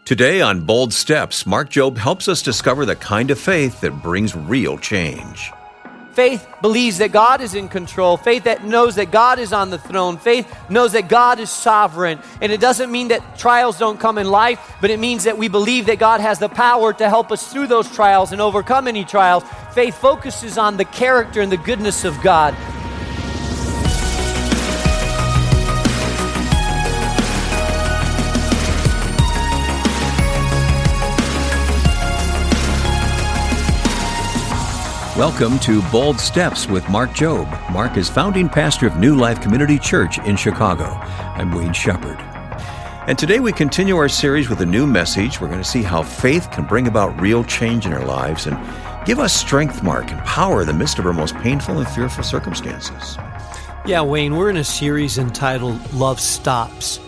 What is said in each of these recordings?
Today on Bold Steps, Mark Jobe helps us discover the kind of faith that brings real change. Faith believes that God is in control. Faith that knows that God is on the throne. Faith knows that God is sovereign. And it doesn't mean that trials don't come in life, but it means that we believe that God has the power to help us through those trials and overcome any trials. Faith focuses on the character and the goodness of God. Welcome to Bold Steps with Mark Jobe. Mark is founding pastor of New Life Community Church in Chicago. I'm Wayne Shepherd. And today we continue our series with a new message. We're going to see how faith can bring about real change in our lives and give us strength, Mark, and power in the midst of our most painful and fearful circumstances. Yeah, Wayne, we're in a series entitled Love Stops.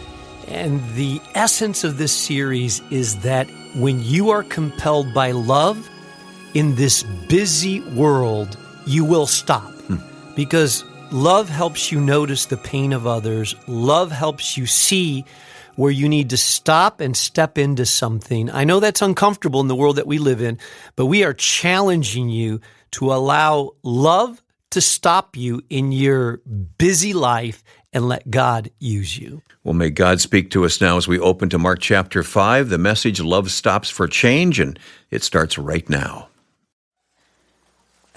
And the essence of this series is that when you are compelled by love, in this busy world, you will stop because love helps you notice the pain of others. Love helps you see where you need to stop and step into something. I know that's uncomfortable in the world that we live in, but we are challenging you to allow love to stop you in your busy life and let God use you. Well, may God speak to us now as we open to Mark chapter 5. The message, Love Stops for Change, and it starts right now.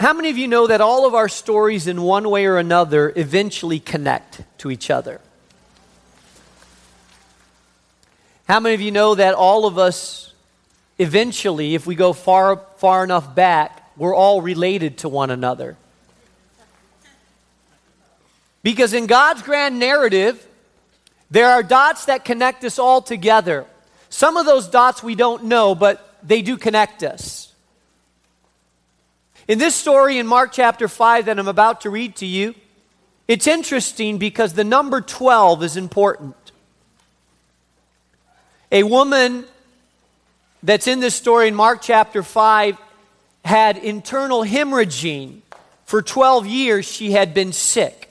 How many of you know that all of our stories in one way or another eventually connect to each other? How many of you know that all of us eventually, if we go far enough back, we're all related to one another? Because in God's grand narrative, there are dots that connect us all together. Some of those dots we don't know, but they do connect us. In this story in Mark chapter 5 that I'm about to read to you, it's interesting because the number 12 is important. A woman that's in this story in Mark chapter 5 had internal hemorrhaging. For 12 years, she had been sick.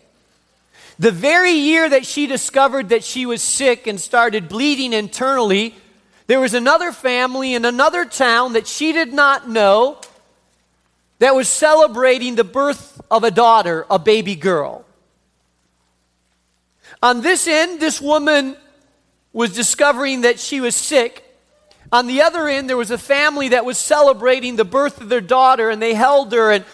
The very year that she discovered that she was sick and started bleeding internally, there was another family in another town that she did not know that was celebrating the birth of a daughter, a baby girl. On this end, this woman was discovering that she was sick. On the other end, there was a family that was celebrating the birth of their daughter, and they held her and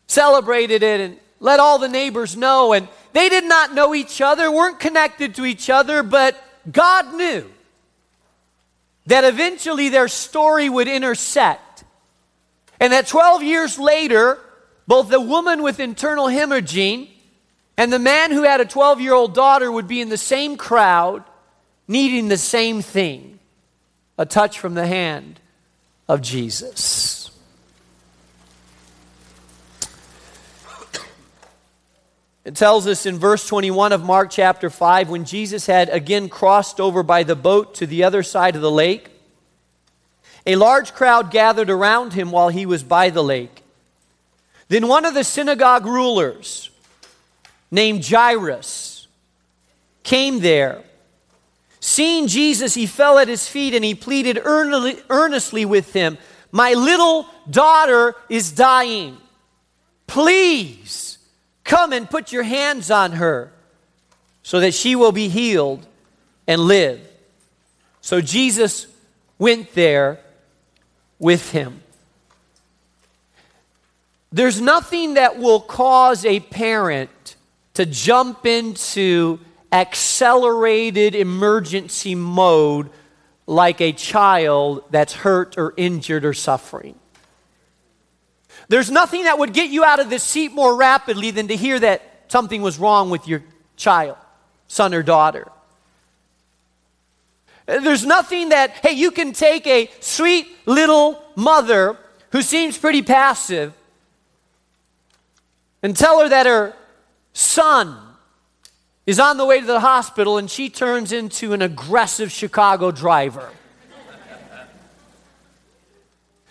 celebrated it and let all the neighbors know. And they did not know each other, weren't connected to each other, but God knew that eventually their story would intersect. And that 12 years later, both the woman with internal hemorrhaging and the man who had a 12-year-old daughter would be in the same crowd, needing the same thing, a touch from the hand of Jesus. It tells us in verse 21 of Mark chapter 5, when Jesus had again crossed over by the boat to the other side of the lake, a large crowd gathered around him while he was by the lake. Then one of the synagogue rulers, named Jairus, came there. Seeing Jesus, he fell at his feet and he pleaded earnestly with him, "My little daughter is dying. Please come and put your hands on her so that she will be healed and live." So Jesus went there with him. There's nothing that will cause a parent to jump into accelerated emergency mode like a child that's hurt or injured or suffering. There's nothing that would get you out of the seat more rapidly than to hear that something was wrong with your child, son or daughter. There's nothing that, hey, you can take a sweet little mother who seems pretty passive and tell her that her son is on the way to the hospital and she turns into an aggressive Chicago driver.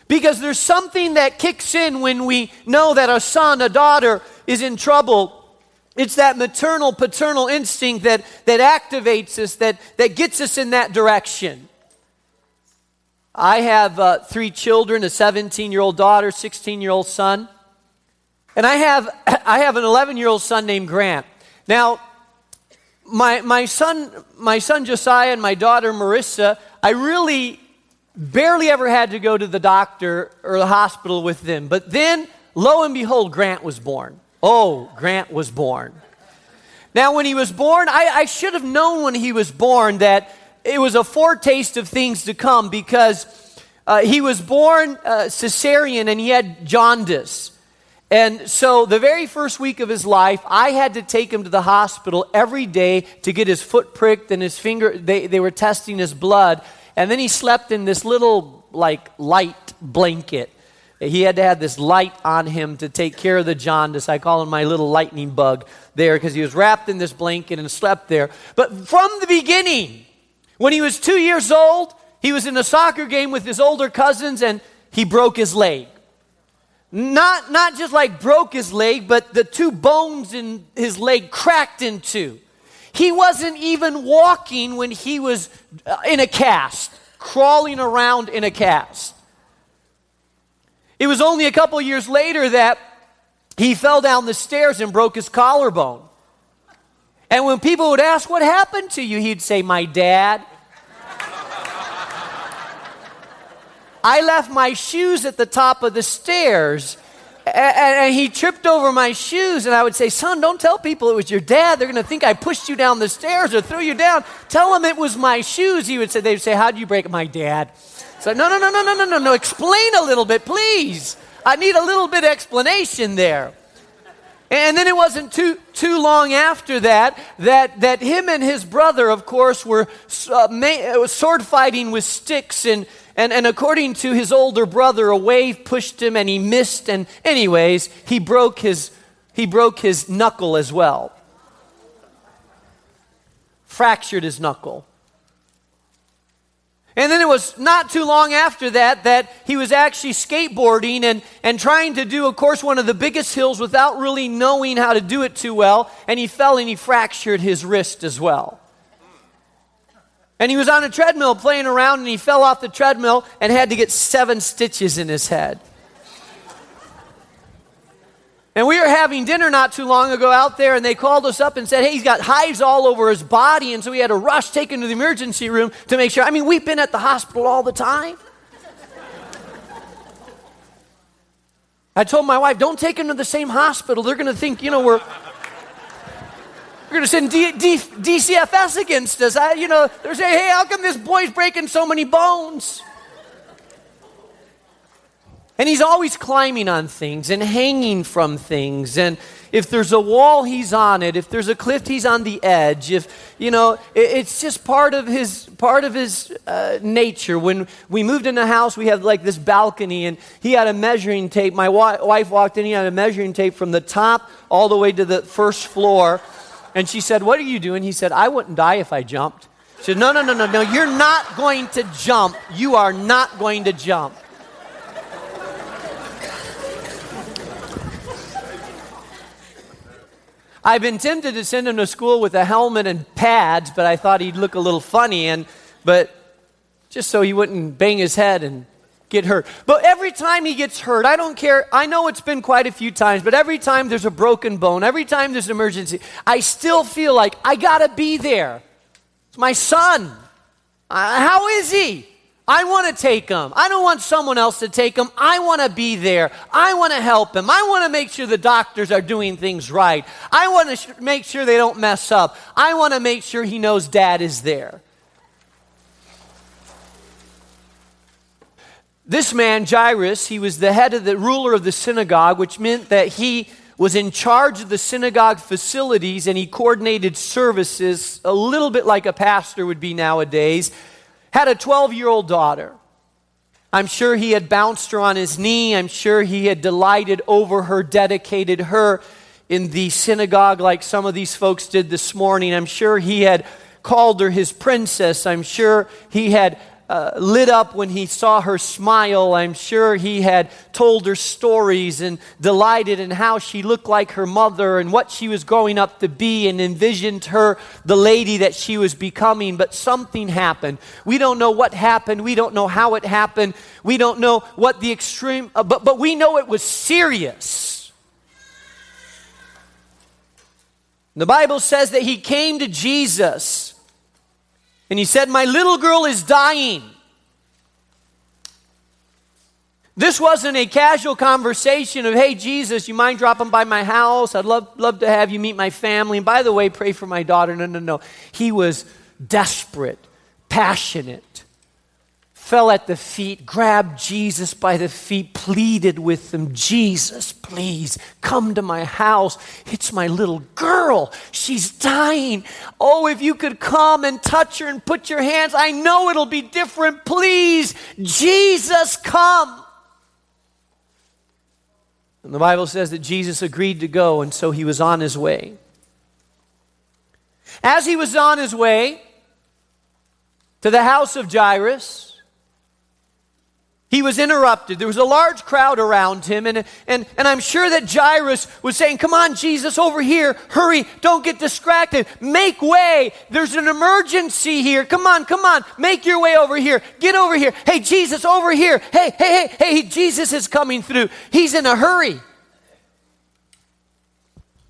Because there's something that kicks in when we know that a son, a daughter is in trouble. It's that maternal, paternal instinct that activates us, that gets us in that direction. I have 3 children, a 17-year-old daughter, 16-year-old son. And I have an 11-year-old son named Grant. Now, my son Josiah and my daughter Marissa, I really barely ever had to go to the doctor or the hospital with them. But then, lo and behold, Grant was born. Oh, Grant was born. Now, when he was born, I should have known when he was born that it was a foretaste of things to come, because he was born cesarean and he had jaundice. And so the very first week of his life, I had to take him to the hospital every day to get his foot pricked and his finger, they were testing his blood. And then he slept in this little, light blanket. He had to have this light on him to take care of the jaundice. I call him my little lightning bug there, because he was wrapped in this blanket and slept there. But from the beginning, when he was 2 years old, he was in a soccer game with his older cousins and he broke his leg. Not just broke his leg, but the 2 bones in his leg cracked in 2. He wasn't even walking when he was in a cast, crawling around in a cast. It was only a couple years later that he fell down the stairs and broke his collarbone. And when people would ask, "What happened to you?" he'd say, "My dad. I left my shoes at the top of the stairs, and he tripped over my shoes." And I would say, "Son, don't tell people it was your dad. They're going to think I pushed you down the stairs or threw you down. Tell them it was my shoes." They'd say, "How'd you break it?" "My dad." So, no. Explain a little bit, please. I need a little bit of explanation there. And then it wasn't too long after that him and his brother, of course, were sword fighting with sticks, and according to his older brother, a wave pushed him and he missed, and anyways, he broke his knuckle as well. Fractured his knuckle. And then it was not too long after that he was actually skateboarding and trying to do, of course, one of the biggest hills without really knowing how to do it too well, and he fell and he fractured his wrist as well. And he was on a treadmill playing around, and he fell off the treadmill and had to get 7 stitches in his head. And we were having dinner not too long ago out there, and they called us up and said, "Hey, he's got hives all over his body," and so we had to rush, take him to the emergency room to make sure. I mean, we've been at the hospital all the time. I told my wife, "Don't take him to the same hospital. They're going to think, we're going to send DCFS against us. They're saying, 'Hey, how come this boy's breaking so many bones?'" And he's always climbing on things and hanging from things. And if there's a wall, he's on it. If there's a cliff, he's on the edge. It's just part of his nature. When we moved in the house, we had this balcony, and he had a measuring tape. My wife walked in, he had a measuring tape from the top all the way to the first floor. And she said, "What are you doing?" He said, "I wouldn't die if I jumped." She said, No, you're not going to jump. You are not going to jump. I've been tempted to send him to school with a helmet and pads, but I thought he'd look a little funny, but just so he wouldn't bang his head and get hurt. But every time he gets hurt, I don't care. I know it's been quite a few times, but every time there's a broken bone, every time there's an emergency, I still feel like I gotta be there. It's my son. How is he? I want to take him. I don't want someone else to take him. I want to be there. I want to help him. I want to make sure the doctors are doing things right. I want to make sure they don't mess up. I want to make sure he knows Dad is there. This man, Jairus, he was the head of the ruler of the synagogue, which meant that he was in charge of the synagogue facilities, and he coordinated services a little bit like a pastor would be nowadays. Had a 12-year-old daughter. I'm sure he had bounced her on his knee. I'm sure he had delighted over her, dedicated her in the synagogue like some of these folks did this morning. I'm sure he had called her his princess. I'm sure he had lit up when he saw her smile. I'm sure he had told her stories and delighted in how she looked like her mother and what she was growing up to be, and envisioned her the lady that she was becoming. But something happened. We don't know what happened. We don't know how it happened. We don't know what the extreme, but we know it was serious. The Bible says that he came to Jesus and he said, "My little girl is dying." This wasn't a casual conversation of, "Hey, Jesus, you mind dropping by my house? I'd love to have you meet my family. And by the way, pray for my daughter." No. He was desperate, passionate, fell at the feet, grabbed Jesus by the feet, pleaded with him, "Jesus, please come to my house. It's my little girl. She's dying. Oh, if you could come and touch her and put your hands, I know it'll be different. Please, Jesus, come." And the Bible says that Jesus agreed to go, and so he was on his way. As he was on his way to the house of Jairus, he was interrupted. There was a large crowd around him, and I'm sure that Jairus was saying, "Come on, Jesus, over here. Hurry, don't get distracted. Make way. There's an emergency here. Come on. Make your way over here. Get over here. Hey, Jesus, over here. Hey, Jesus is coming through. He's in a hurry."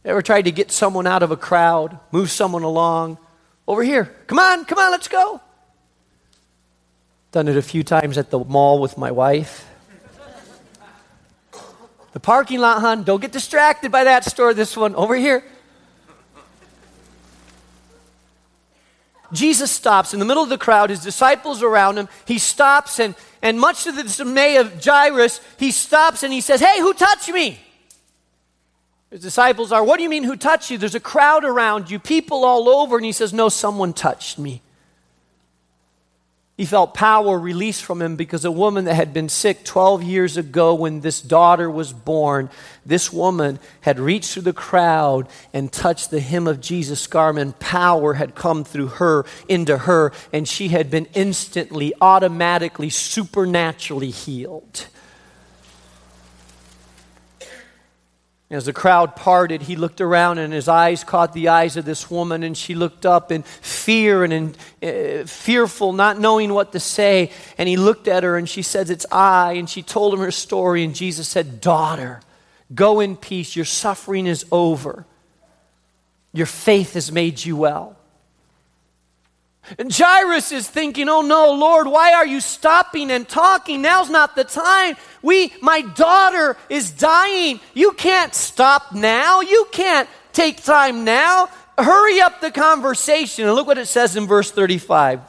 Ever tried to get someone out of a crowd, move someone along? Over here. Come on, let's go. Done it a few times at the mall with my wife. The parking lot, hon, don't get distracted by that store, this one, over here. Jesus stops in the middle of the crowd, his disciples around him. He stops, and much to the dismay of Jairus, he stops and he says, "Hey, who touched me?" His disciples are, "What do you mean, who touched you? There's a crowd around you, people all over." And he says, "No, someone touched me." He felt power released from him because a woman that had been sick 12 years ago when this daughter was born, this woman had reached through the crowd and touched the hem of Jesus' garment. Power had come through her, into her, and she had been instantly, automatically, supernaturally healed. As the crowd parted, he looked around and his eyes caught the eyes of this woman, and she looked up in fear and fearful, not knowing what to say. And he looked at her and she said, "It's I." And she told him her story, and Jesus said, "Daughter, go in peace. Your suffering is over. Your faith has made you well." And Jairus is thinking, "Oh no, Lord, why are you stopping and talking? Now's not the time. My daughter is dying. You can't stop now. You can't take time now. Hurry up the conversation." And look what it says in verse 35.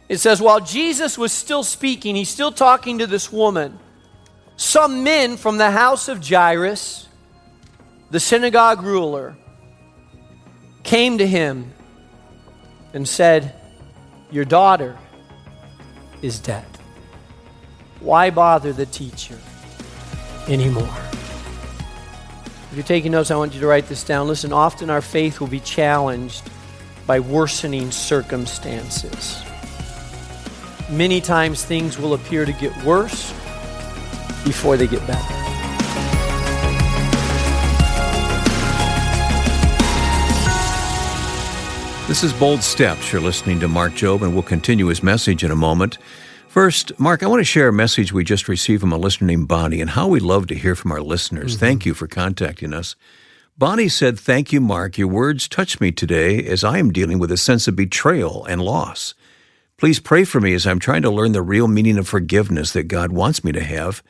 It says, while Jesus was still speaking, he's still talking to this woman, some men from the house of Jairus, the synagogue ruler, came to him and said, "Your daughter is dead. Why bother the teacher anymore?" If you're taking notes, I want you to write this down. Listen, often our faith will be challenged by worsening circumstances. Many times things will appear to get worse before they get better. This is Bold Steps. You're listening to Mark Jobe, and we'll continue his message in a moment. First, Mark, I want to share a message we just received from a listener named Bonnie, and how we love to hear from our listeners. Thank you for contacting us. Bonnie said, "Thank you, Mark. Your words touched me today as I am dealing with a sense of betrayal and loss. Please pray for me as I'm trying to learn the real meaning of forgiveness that God wants me to have.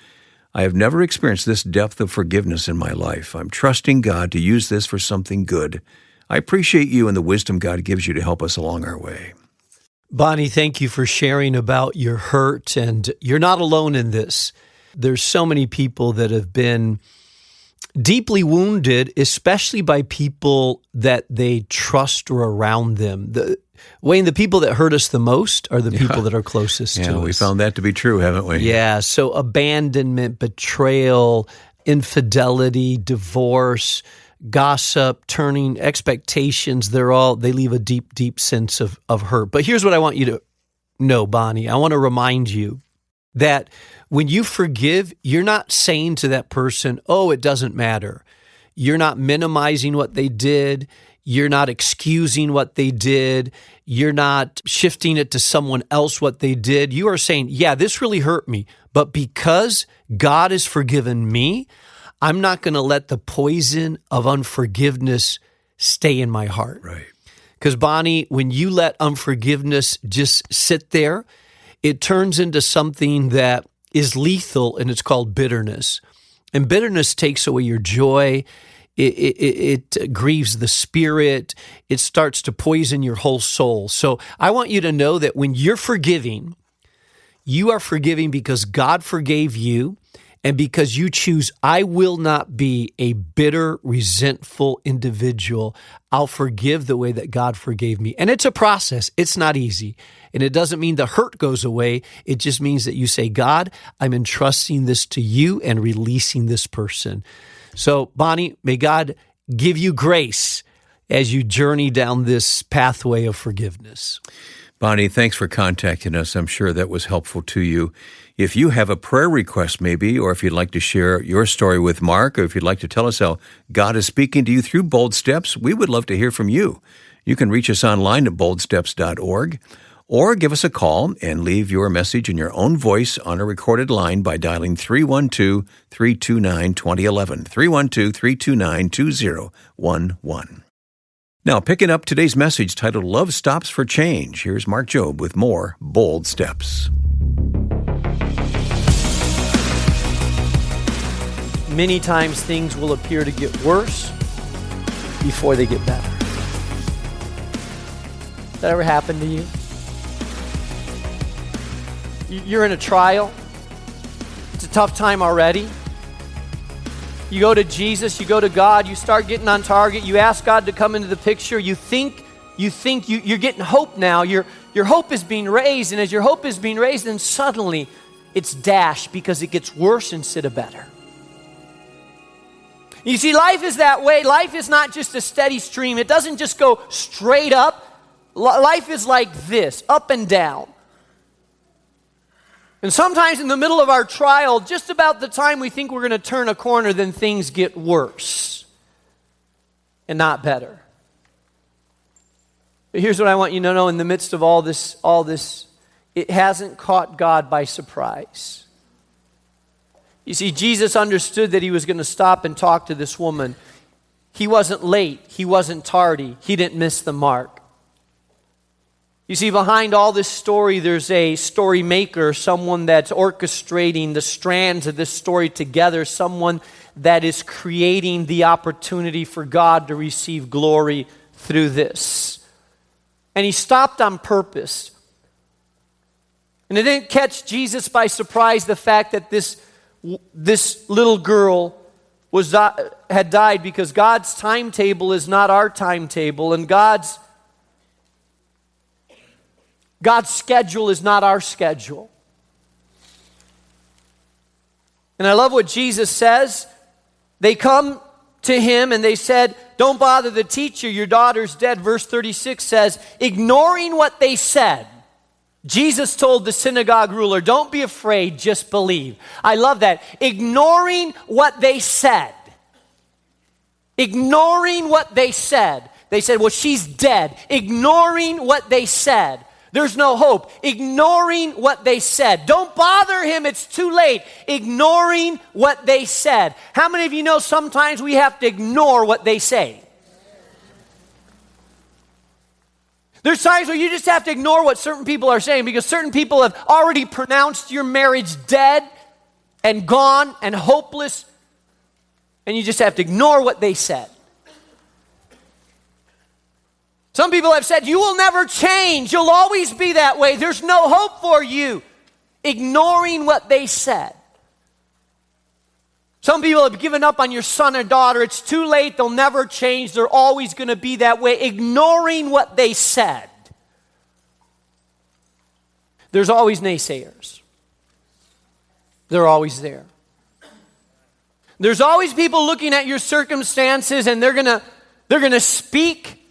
I have never experienced this depth of forgiveness in my life. I'm trusting God to use this for something good. I appreciate you and the wisdom God gives you to help us along our way." Bonnie, thank you for sharing about your hurt, and you're not alone in this. There's so many people that have been deeply wounded, especially by people that they trust or around them. Wayne, the people that hurt us the most are the people that are closest to us. Yeah, we found that to be true, haven't we? Yeah, so abandonment, betrayal, infidelity, divorce, gossip, turning expectations, they leave a deep, deep sense of hurt. But here's what I want you to know, Bonnie. I want to remind you that when you forgive, you're not saying to that person, oh, it doesn't matter. You're not minimizing what they did. You're not excusing what they did. You're not shifting it to someone else what they did. You are saying, yeah, this really hurt me, but because God has forgiven me, I'm not going to let the poison of unforgiveness stay in my heart. Right. Because, Bonnie, when you let unforgiveness just sit there, it turns into something that is lethal, and it's called bitterness. And bitterness takes away your joy. It grieves the spirit. It starts to poison your whole soul. So I want you to know that when you're forgiving, you are forgiving because God forgave you, and because you choose, I will not be a bitter, resentful individual. I'll forgive the way that God forgave me. And it's a process. It's not easy. And it doesn't mean the hurt goes away. It just means that you say, God, I'm entrusting this to you and releasing this person. So, Bonnie, may God give you grace as you journey down this pathway of forgiveness. Bonnie, thanks for contacting us. I'm sure that was helpful to you. If you have a prayer request maybe, or if you'd like to share your story with Mark, or if you'd like to tell us how God is speaking to you through Bold Steps, we would love to hear from you. You can reach us online at boldsteps.org, or give us a call and leave your message in your own voice on a recorded line by dialing 312-329-2011, 312-329-2011. Now, picking up today's message titled Love Stops for Change, here's Mark Jobe with more Bold Steps. Many times things will appear to get worse before they get better. That ever happened to you? You're in a trial. It's a tough time already. You go to Jesus, you go to God, you start getting on target, you ask God to come into the picture, you think you're getting hope now, your hope is being raised, and as your hope is being raised, then suddenly it's dashed because it gets worse instead of better. You see, life is that way. Life is not just a steady stream. It doesn't just go straight up. Life is like this, up and down. And sometimes in the middle of our trial, just about the time we think we're going to turn a corner, then things get worse and not better. But here's what I want you to know in the midst of all this, it hasn't caught God by surprise. You see, Jesus understood that he was going to stop and talk to this woman. He wasn't late. He wasn't tardy. He didn't miss the mark. You see, behind all this story, there's a story maker, someone that's orchestrating the strands of this story together, someone that is creating the opportunity for God to receive glory through this. And he stopped on purpose. And it didn't catch Jesus by surprise, the fact that this little girl had died, because God's timetable is not our timetable, and God's schedule is not our schedule. And I love what Jesus says. They come to him and they said, don't bother the teacher, your daughter's dead. Verse 36 says, ignoring what they said, Jesus told the synagogue ruler, don't be afraid, just believe. I love that. Ignoring what they said. Ignoring what they said. They said, well, she's dead. Ignoring what they said. There's no hope. Ignoring what they said. Don't bother him, it's too late. Ignoring what they said. How many of you know sometimes we have to ignore what they say? There's times where you just have to ignore what certain people are saying, because certain people have already pronounced your marriage dead and gone and hopeless, and you just have to ignore what they said. Some people have said, you will never change. You'll always be that way. There's no hope for you. Ignoring what they said. Some people have given up on your son or daughter. It's too late. They'll never change. They're always going to be that way. Ignoring what they said. There's always naysayers. They're always there. There's always people looking at your circumstances, and they're gonna speak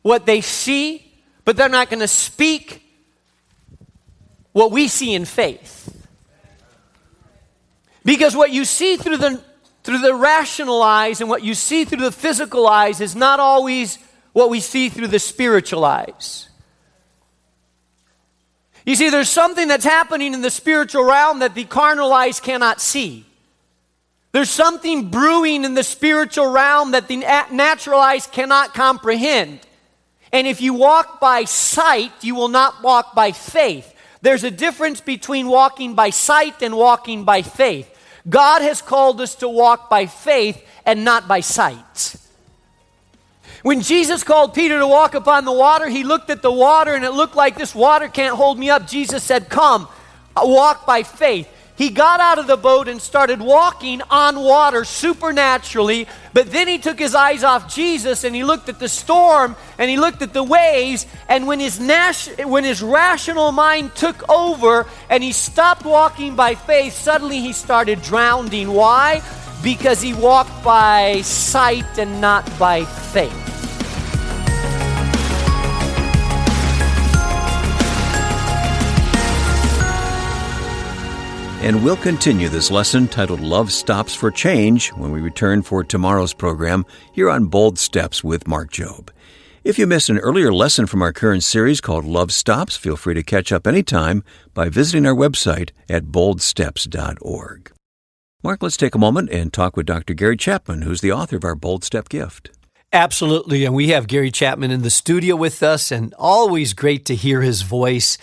what they see, but they're not gonna speak what we see in faith. Because what you see through the rational eyes and what you see through the physical eyes is not always what we see through the spiritual eyes. You see, there's something that's happening in the spiritual realm that the carnal eyes cannot see. There's something brewing in the spiritual realm that the natural eyes cannot comprehend. And if you walk by sight, you will not walk by faith. There's a difference between walking by sight and walking by faith. God has called us to walk by faith and not by sight. When Jesus called Peter to walk upon the water, he looked at the water and it looked like this water can't hold me up. Jesus said, "Come, walk by faith." He got out of the boat and started walking on water supernaturally, but then he took his eyes off Jesus and he looked at the storm and he looked at the waves, and when his rational mind took over and he stopped walking by faith, suddenly he started drowning. Why? Because he walked by sight and not by faith. And we'll continue this lesson titled Love Stops for Change when we return for tomorrow's program here on Bold Steps with Mark Jobe. If you missed an earlier lesson from our current series called Love Stops, feel free to catch up anytime by visiting our website at boldsteps.org. Mark, let's take a moment and talk with Dr. Gary Chapman, who's the author of our Bold Step gift. Absolutely, and we have Gary Chapman in the studio with us, and always great to hear his voice.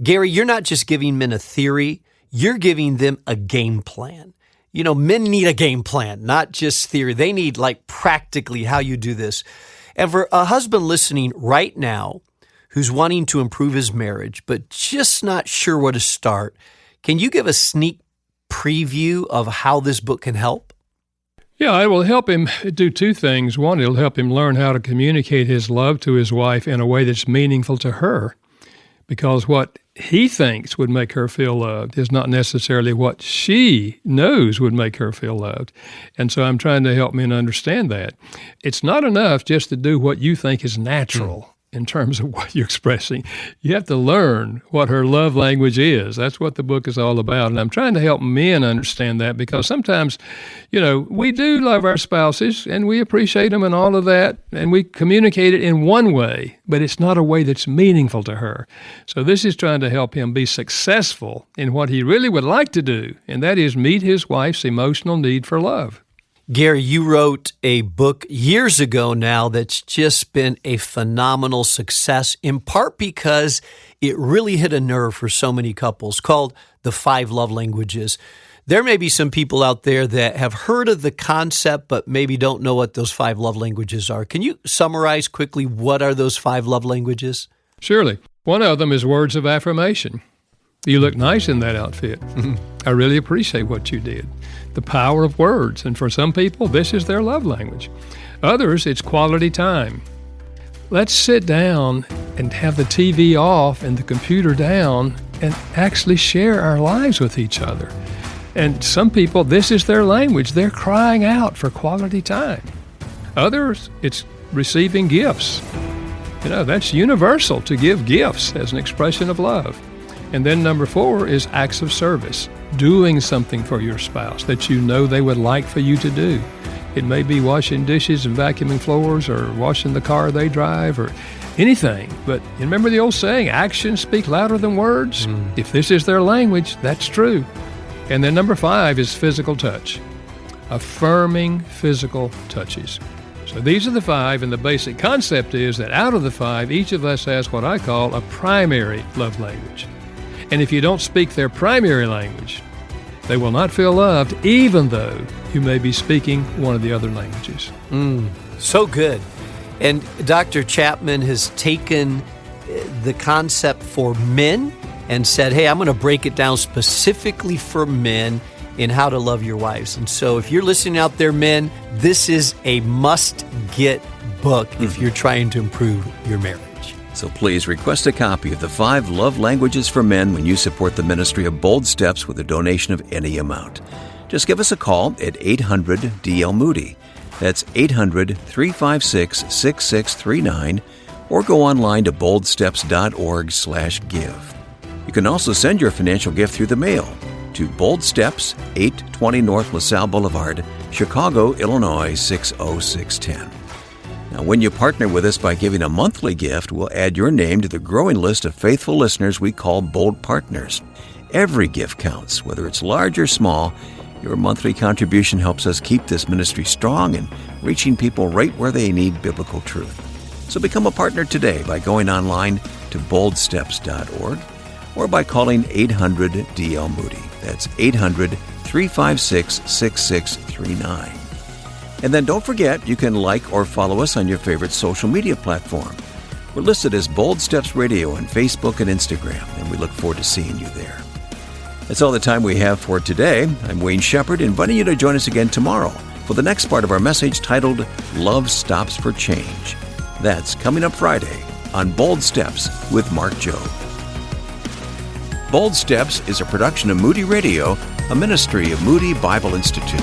Gary, you're not just giving men a theory, you're giving them a game plan. You know, men need a game plan, not just theory. They need practically how you do this. And for a husband listening right now who's wanting to improve his marriage, but just not sure where to start, can you give a sneak preview of how this book can help? Yeah, it will help him do two things. One, it'll help him learn how to communicate his love to his wife in a way that's meaningful to her, because what he thinks would make her feel loved is not necessarily what she knows would make her feel loved. And so I'm trying to help men understand that. It's not enough just to do what you think is natural in terms of what you're expressing. You have to learn what her love language is. That's what the book is all about. And I'm trying to help men understand that, because sometimes, we do love our spouses and we appreciate them and all of that, and we communicate it in one way, but it's not a way that's meaningful to her. So this is trying to help him be successful in what he really would like to do, and that is meet his wife's emotional need for love. Gary, you wrote a book years ago now that's just been a phenomenal success, in part because it really hit a nerve for so many couples, called The 5 Love Languages. There may be some people out there that have heard of the concept, but maybe don't know what those 5 love languages are. Can you summarize quickly what are those 5 love languages? Surely. One of them is words of affirmation. You look nice in that outfit. I really appreciate what you did. The power of words. And for some people, this is their love language. Others, it's quality time. Let's sit down and have the TV off and the computer down and actually share our lives with each other. And some people, this is their language. They're crying out for quality time. Others, it's receiving gifts. That's universal, to give gifts as an expression of love. And then number 4 is acts of service, doing something for your spouse that you know they would like for you to do. It may be washing dishes and vacuuming floors, or washing the car they drive, or anything. But you remember the old saying, actions speak louder than words? If this is their language, that's true. And then number 5 is physical touch, affirming physical touches. So these are the 5, and the basic concept is that out of the 5, each of us has what I call a primary love language. And if you don't speak their primary language, they will not feel loved, even though you may be speaking one of the other languages. So good. And Dr. Chapman has taken the concept for men and said, hey, I'm going to break it down specifically for men in how to love your wives. And so if you're listening out there, men, this is a must-get book if you're trying to improve your marriage. So please request a copy of the 5 Love Languages for Men when you support the ministry of Bold Steps with a donation of any amount. Just give us a call at 800-DL-MOODY. That's 800-356-6639, or go online to boldsteps.org/give. You can also send your financial gift through the mail to Bold Steps, 820 North LaSalle Boulevard, Chicago, Illinois, 60610. Now, when you partner with us by giving a monthly gift, we'll add your name to the growing list of faithful listeners we call Bold Partners. Every gift counts, whether it's large or small. Your monthly contribution helps us keep this ministry strong and reaching people right where they need biblical truth. So become a partner today by going online to boldsteps.org or by calling 800-DL-MOODY. That's 800-356-6639. And then don't forget, you can like or follow us on your favorite social media platform. We're listed as Bold Steps Radio on Facebook and Instagram, and we look forward to seeing you there. That's all the time we have for today. I'm Wayne Shepherd, inviting you to join us again tomorrow for the next part of our message titled, Love Stops for Change. That's coming up Friday on Bold Steps with Mark Jobe. Bold Steps is a production of Moody Radio, a ministry of Moody Bible Institute.